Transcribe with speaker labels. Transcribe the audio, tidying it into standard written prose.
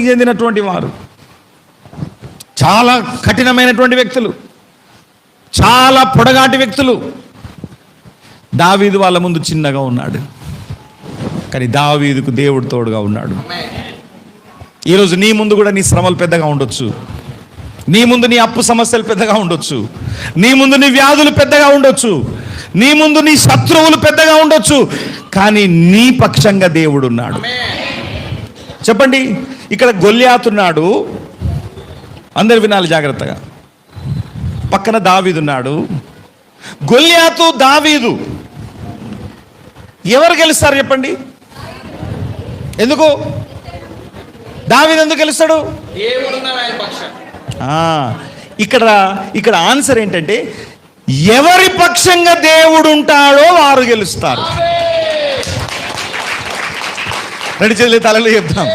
Speaker 1: చెందినటువంటి వారు, చాలా కఠినమైనటువంటి వ్యక్తులు, చాలా పొడగాటి వ్యక్తులు. దావీదు వాళ్ళ ముందు చిన్నగా ఉన్నాడు, కానీ దావీదుకు దేవుడు తోడుగా ఉన్నాడు. ఈరోజు నీ ముందు కూడా నీ శ్రమలు పెద్దగా ఉండొచ్చు, నీ ముందు నీ అప్పు సమస్యలు పెద్దగా ఉండొచ్చు, నీ ముందు నీ వ్యాధులు పెద్దగా ఉండొచ్చు, నీ ముందు నీ శత్రువులు పెద్దగా ఉండొచ్చు, కానీ నీ పక్షంగా దేవుడు ఉన్నాడు. చెప్పండి, ఇక్కడ గొల్యాతున్నాడు, అందరు వినాలి జాగ్రత్తగా. పక్కన దావీదున్నాడు. గొల్యాతు దావీదు ఎవరు గెలుస్తారు చెప్పండి? ఎందుకు దావీదు ఎందుకు గెలుస్తాడు? ఇక్కడ ఆన్సర్ ఏంటంటే, ఎవరి పక్షంగా దేవుడు ఉంటాడో వారు గెలుస్తారు. రెండు చేతులు తలలో చెప్తాం.